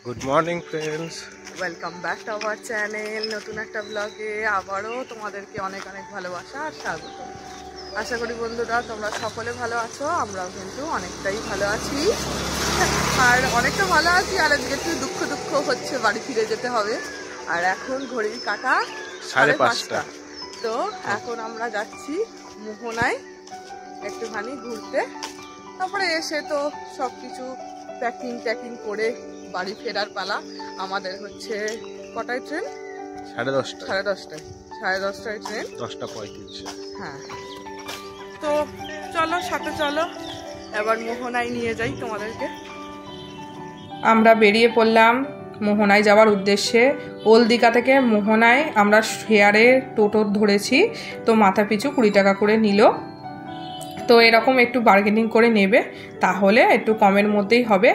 Good morning friends, welcome back to our channel. নতুন একটা ব্লগে আবারও তোমাদেরকে অনেক অনেক ভালোবাসা আর স্বাগত। আশা করি বন্ধুরা তোমরা সকলে ভালো আছো, আমরাও কিন্তু অনেকটাই ভালো আছি। আর অনেকটা ভালো আছি, আর আজকে একটু দুঃখ হচ্ছে, বাড়ি ফিরে যেতে হবে। আর এখন ঘড়ির কাঁটা 5:30। তো এখন আমরা যাচ্ছি মোহনায় একটুখানি ঘুরতে, তারপরে এসে তো সব কিছু প্যাকিং করে বাড়ি ফেরার পালা। আমাদের হচ্ছে কটায় ট্রেন? 10:30টায় ট্রেন, 10:35। হ্যাঁ। তো চলো সাথে চলো, এবার মোহনায় নিয়ে যাই তোমাদেরকে। আমরা বেরিয়ে পড়লাম মোহনায় যাওয়ার উদ্দেশ্যে। ওল্ড দীঘা থেকে মোহনায় আমরা শেয়ারে টোটো ধরেছি, তো মাথা পিছু 20 টাকা করে নিল। তো এরকম একটু বার্গেনিং করে নেবে, তাহলে একটু কমের মধ্যেই হবে।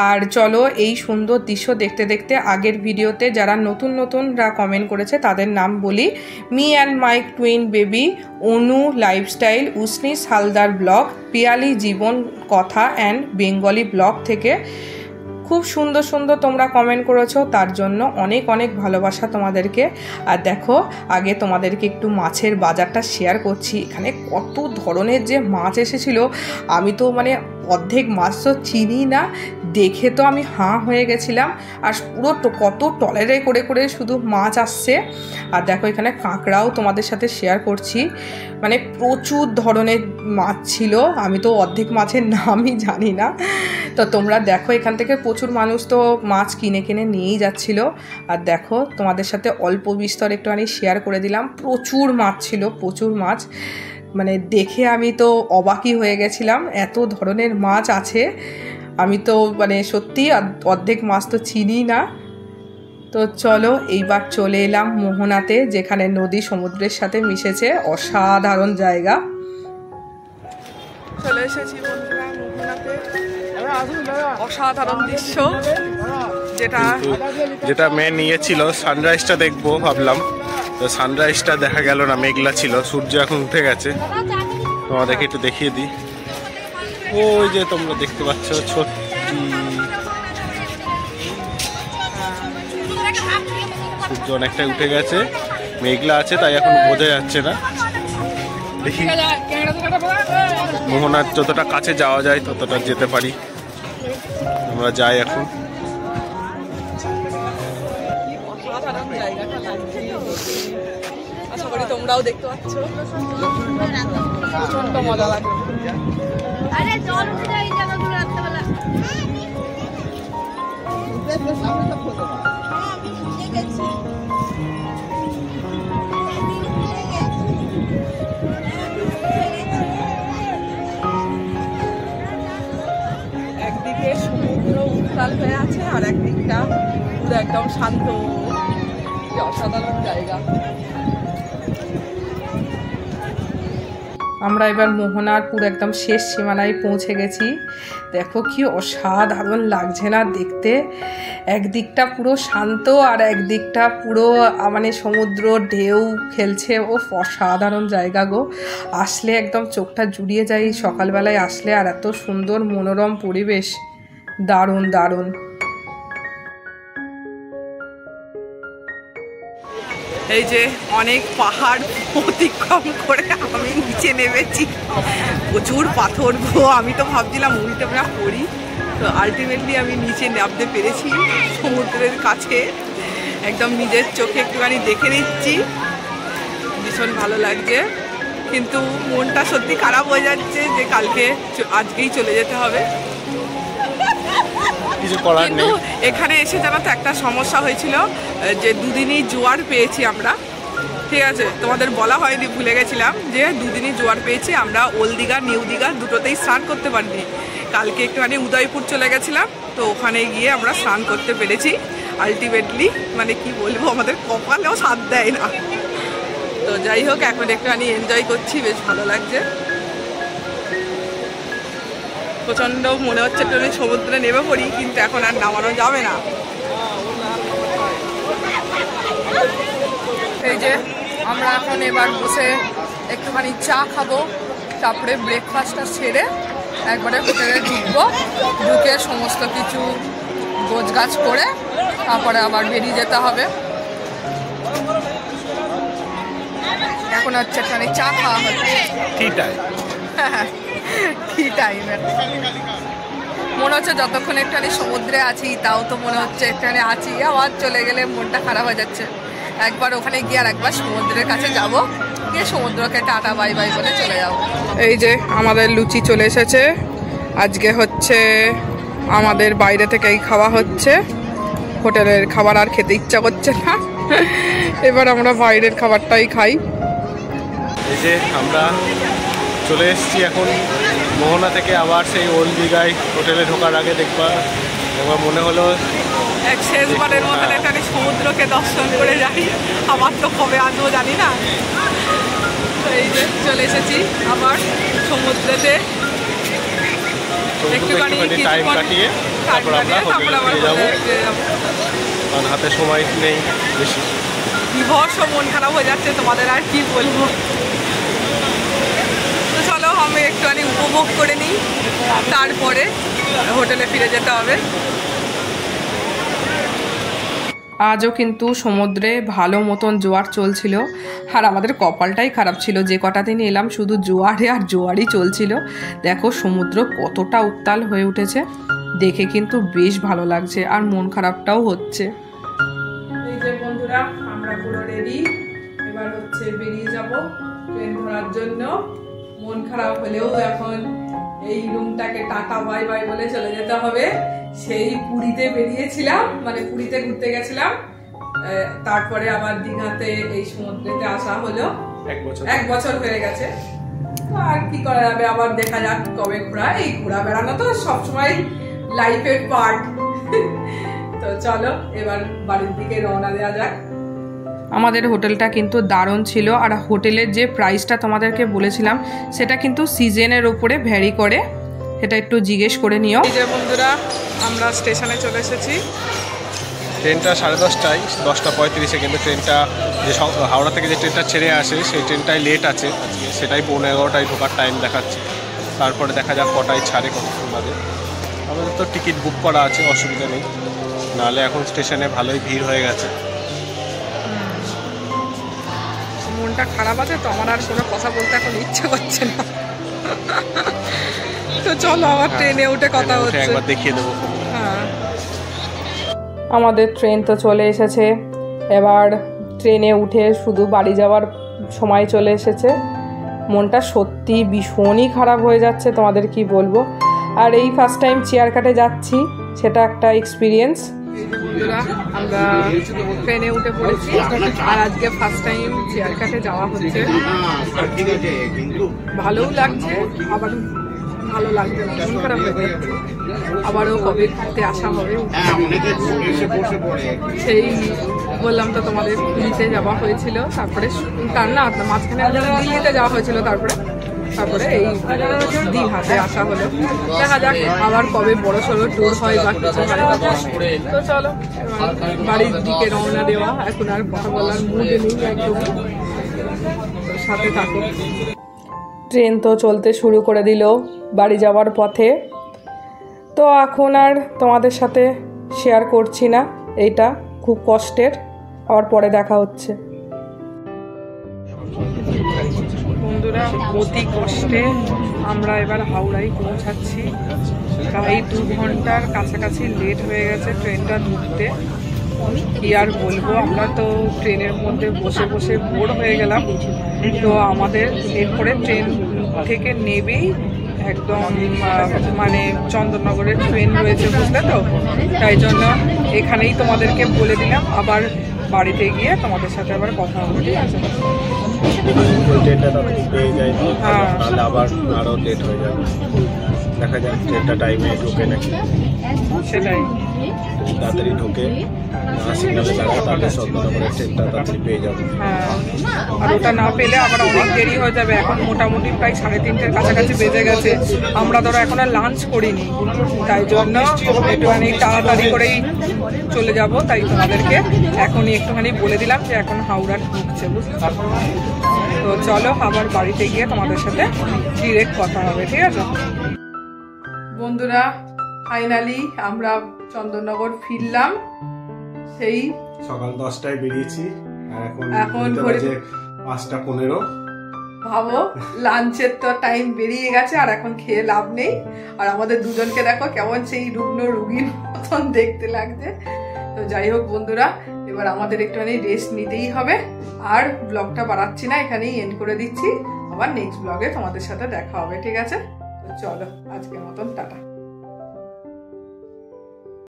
আর চলো এই সুন্দর দৃশ্য দেখতে দেখতে আগের ভিডিওতে যারা নতুনরা কমেন্ট করেছে তাদের নাম বলি। Me and my twin baby, Anu lifestyle, Ushnish Haldar blog, Piyali Jibon Katha and Bengali blog থেকে খুব সুন্দর তোমরা কমেন্ট করেছো, তার জন্য অনেক অনেক ভালোবাসা তোমাদেরকে। আর দেখো, আগে তোমাদেরকে একটু মাছের বাজারটা শেয়ার করছি। এখানে কত ধরনের যে মাছ এসেছিলো, আমি তো অর্ধেক মাছ তো চিনি না, দেখে তো আমি হাঁ হয়ে গেছিলাম। আর পুরো কত টলেরে করে শুধু মাছ আসছে। আর দেখো এখানে কাঁকড়াও তোমাদের সাথে শেয়ার করছি, প্রচুর ধরনের মাছ ছিল, আমি তো অর্ধেক মাছের নামই জানি না। তো তোমরা দেখো, এখান থেকে প্রচুর মানুষ তো মাছ কিনে নিয়েই যাচ্ছিল। আর দেখো তোমাদের সাথে অল্প বিস্তর একটুখানি শেয়ার করে দিলাম। প্রচুর মাছ ছিল, প্রচুর মাছ, দেখে আমি তো অবাকই হয়ে গেছিলাম, এত ধরনের মাছ আছে। আমি তো সত্যি অর্ধেক মাছ তো চিনি না। তো চলো এইবার চলে এলাম মোহনাতে, যেখানে নদী সমুদ্রের সাথে মিশেছে, অসাধারণ জায়গা। চলে এসেছি বন্ধুরা মোহনাতে, অসাধারণ দৃশ্য। যেটা মেন ইয়ে ছিল, সানরাইজটা দেখবো ভাবলাম, তো সানরাইজটা দেখা গেল না, মেঘলা ছিল। সূর্য এখন উঠে গেছে, তোমাদেরকে একটু দেখিয়ে দিই। ওই যে তোমরা দেখতে পাচ্ছ ছোট্টি সূর্য অনেকটাই উঠে গেছে, মেঘলা আছে তাই এখন বোঝা যাচ্ছে না। দেখি মোহনার যতটা কাছে যাওয়া যায় ততটা যেতে পারি, আমরা যাই এখন। আশা করি তোমরাও দেখতে পাচ্ছ, প্রচন্ড মজা লাগে। একদিকে সমুদ্র উত্তাল হয়ে আছে, আর একদিকটা পুরো একদম শান্ত, অসাধারণ জায়গা। আমরা এবার মোহনার পুরো একদম শেষ সীমানায় পৌঁছে গেছি। দেখো কি অসাধারণ লাগছে না দেখতে, একদিকটা পুরো শান্ত আর একদিকটা পুরো সমুদ্র ঢেউ খেলছে। ও অসাধারণ জায়গা গো, আসলে একদম চোখটা জুড়িয়ে যায় সকালবেলায় আসলে, আর এত সুন্দর মনোরম পরিবেশ, দারুণ। এই যে অনেক পাহাড় অতিক্রম করে আমি নিচে নেমেছি, প্রচুর পাথর গো। আমি তো ভাবছিলাম উল্টে না পড়ি, তো আলটিমেটলি আমি নিচে নামতে পেরেছি সমুদ্রের কাছে। একদম নিজের চোখে একটুখানি দেখে নিচ্ছি, ভীষণ ভালো লাগছে। কিন্তু মনটা সত্যি খারাপ হয়ে যাচ্ছে যে আজকেই চলে যেতে হবে। কিন্তু এখানে এসে জানো তো একটা সমস্যা হয়েছিল, যে দুদিনই জোয়ার পেয়েছি আমরা, ঠিক আছে? তোমাদের বলা হয়নি, ভুলে গেছিলাম যে দুদিনই জোয়ার পেয়েছি আমরা। ওল্ড দীঘা নিউ দীঘা দুটোতেই স্নান করতে পারিনি। কালকে একটুখানি উদয়পুর চলে গেছিলাম, তো ওখানে গিয়ে আমরা স্নান করতে পেরেছি আলটিমেটলি। কি বলবো, আমাদের কপালেও সাথ দেয় না। তো যাই হোক, এখন একটুখানি এনজয় করছি, বেশ ভালো লাগছে। প্রচণ্ড মনে হচ্ছে একটু সমুদ্রে নেমে পড়ি, কিন্তু এখন আর নামানো যাবে না। এই যে আমরা এখন এবার বসে একটুখানি চা খাবো, তারপরে ব্রেকফাস্টটা সেরে একবারে হোটেলে ঢুকবো, ঢুকে সমস্ত কিছু গোছ গাছ করে তারপরে আবার বেরিয়ে যেতে হবে। এখন হচ্ছে এখানে চা খাওয়া হচ্ছে টি টাইম। টি টাইমের মনে হচ্ছে যতক্ষণ একটুখানি সমুদ্রে আছি তাও তো মনে হচ্ছে একটুখানি আছি, আবার চলে গেলে মনটা খারাপ হয়ে যাচ্ছে। একবার ওখানে গিয়ে আর একবার সমুদ্রের কাছে যাব, গিয়ে সমুদ্রকে টাটা বাই বাই বলে চলে যাব। এই যে আমাদের লুচি চলে এসেছে। আজকে হচ্ছে আমাদের বাইরে থেকেই খাওয়া হচ্ছে, হোটেলের খাবার আর খেতে ইচ্ছা করছে না, এবার আমরা বাইরের খাবারটাই খাই। এই যে আমরা চলে এসেছি এখন মোহনা থেকে, আবার সেই ওল্ড দীঘায় হোটেলে ঢোকার আগে দেখবা এবার মনে হলো এক শেষবারের মতন একটা সমুদ্রকে দর্শন করে যাই, আবার তো কবে আসবো জানি না। তো এই যে চলে এসেছি আবার সমুদ্রেতে, একটুখানি টাইম কাটিয়ে তারপর আমরা হোটেলে ফিরে যাবো, কারণ হাতে সময় নেই বেশি। বিভৎস মন খারাপ হয়ে যাচ্ছে, তোমাদের আর কি বলবো। তো চলো আমি একটুখানি উপভোগ করে নিই, তারপরে হোটেলে ফিরে যেতে হবে। আজও কিন্তু সমুদ্রে ভালো মতন জোয়ার চলছিল, আর আমাদের কপালটাই খারাপ ছিল, যে কটা দিন এলাম শুধু জোয়ারে আর জোয়ারই চলছিল। দেখো সমুদ্র কতটা উত্তাল হয়ে উঠেছে, দেখে কিন্তু বেশ ভালো লাগছে আর মন খারাপটাও হচ্ছে। এই যে বন্ধুরা আমরা পুরো রেডি, এবার হচ্ছে বেরিয়ে যাব ট্রেন ধরার জন্য। মন খারাপ হলেও এখন এই রুমটাকে টাটা বাই বাই বলে চলে যেতে হবে। সেই পুরীতে বেরিয়েছিলাম, মানে পুরীতে ঘুরতে গেছিলাম, তারপরে আবার দীঘাতে এই সমুদ্রেতে আসা হলো। এক বছর হয়ে গেছে, আর কি করা যাবে, আবার দেখা যাক কবে ঘোরা। এই ঘোরা বেড়ানো তো সবসময় লাইফের পার্ট। তো চলো এবার বাড়ির দিকে রওনা দেওয়া যাক। আমাদের হোটেলটা কিন্তু দারুণ ছিল, আর হোটেলের যে প্রাইসটা তোমাদেরকে বলেছিলাম সেটা কিন্তু সিজনের উপরে ভ্যারি করে, সেটা একটু জিজ্ঞেস করে নিও। এই যে বন্ধুরা আমরা স্টেশনে চলে এসেছি। ট্রেনটা 10:30টায়, 10:35-এ, কিন্তু ট্রেনটা যে হাওড়া থেকে যে ট্রেনটা ছেড়ে আসে সেই ট্রেনটাই লেট আছে আজকে, সেটাই 11:15টায় ঢোকার টাইম দেখাচ্ছে। তারপরে দেখা যাক কটায় ছাড়ে, কতক্ষণ বাদে। আমাদের তো টিকিট বুক করা আছে, অসুবিধা নেই, নাহলে এখন স্টেশনে ভালোই ভিড় হয়ে গেছে। মনটা খারাপ আছে তো, আমার আর কোনো কথা বলতে এখন ইচ্ছা করছে না। তো চলো আবার ট্রেনে উঠে কথা হচ্ছে, একবার দেখিয়ে দেবো। হ্যাঁ আমাদের ট্রেন তো চলে এসেছে, এবার ট্রেনে উঠে শুধু বাড়ি যাওয়ার সময় চলে এসেছে। মনটা সত্যি ভীষণই খারাপ হয়ে যাচ্ছে, তোমাদের কি বলবো। আর এই ফার্স্ট টাইম চেয়ার কাটে যাচ্ছি, সেটা একটা এক্সপিরিয়েন্স। বন্ধুরা আমরা ট্রেনে উঠে পড়েছি, আর আজকে ফার্স্ট টাইম চেয়ার কাটে যাওয়া হচ্ছে। ভালোও লাগছে, আবার ভালো লাগছে না, মন খারাপ হয়ে যাচ্ছে। আবারও কবে ঘুরতে আসা হবে, সেই বললাম তো তোমাদের পুরীতে যাওয়া হয়েছিল, তারপরে তার না মাঝখানে দিল্লিতে যাওয়া হয়েছিল, তারপরে এই দীঘাতে আসা হলো। দেখা যাক আবার কবে বড় সড়ো ট্যুর হয় বা কিছু হয়। তো চলো বাড়ির দিকে রওনা দেওয়া, এখন আর কথা বলার মুড নেই একদম, সাথে থাকো। ট্রেন তো চলতে শুরু করে দিল বাড়ি যাওয়ার পথে। তো এখন আর তোমাদের সাথে শেয়ার করছি না, এইটা খুব কষ্টের, আবার পরে দেখা হচ্ছে। বন্ধুরা অতি কষ্টে আমরা এবার হাওড়ায় পৌঁছাচ্ছি, প্রায় 2 ঘন্টার কাছাকাছি লেট হয়ে গেছে ট্রেনটা ঢুকতে। কি আর বলবো, আমরা তো ট্রেনের মধ্যে বসে বসে বোর হয়ে গেলাম। তো আমাদের এরপরে ট্রেন থেকে নেবেই একদম মানে চন্দননগরের ট্রেন রয়েছে, বুঝলে তো, তাই জন্য এখানেই তোমাদেরকে বলে দিলাম, আবার বাড়িতে গিয়ে তোমাদের সাথে আবার কথা হবে, ঠিক আছে? হ্যাঁ, আবার আরো লেট হয়ে যাবে, দেখা যাক ট্রেনটা টাইমে ঢোকে নাকি। সেটাই, তাড়াতাড়ি ঢোকে, সিগনালে দাঁড়ায়, তাহলে চন্দননগরের ট্রেনটা তাড়াতাড়ি পেয়ে যাবো। হ্যাঁ, আর ওটা না পেলে আবার অনেক দেরি হয়ে যাবে। এখন মোটামুটি প্রায় 3:30-এর কাছাকাছি বেজে গেছে, আমরা ধরো এখন আর লাঞ্চ করিনি, তাই জন্য একটুখানি তাড়াতাড়ি করেই চলে যাব। তাই তোমাদেরকে এখনই একটুখানি বলে দিলাম যে এখন হাওড়া ঢুকছে, বুঝতে। তো চলো আবার বাড়িতে গিয়ে তোমাদের সাথে ডিরেক্ট কথা হবে, ঠিক আছে বন্ধুরা? ফাইনালি আমরা চন্দননগর ফিরলাম। সেই সকাল 10টায় বেরিয়েছি আর এখন ঘড়িতে বাজে 5:15। ভাবো লাঞ্চের তো টাইম বেরিয়ে গেছে আর এখন খেয়ে লাভ নেই। আর আমাদের দুজনকে দেখো কেমন সেই রুগ্ন রুগীর মতন দেখতে লাগছে। তো যাই হোক বন্ধুরা, এবার আমাদের একটুখানি রেস্ট নিতেই হবে। আর ব্লগটা বাড়াচ্ছি না, এখানেই এন্ড করে দিচ্ছি। আবার নেক্সট ব্লগে তোমাদের সাথে দেখা হবে, ঠিক আছে? তো চলো আজকের মতন টাটা।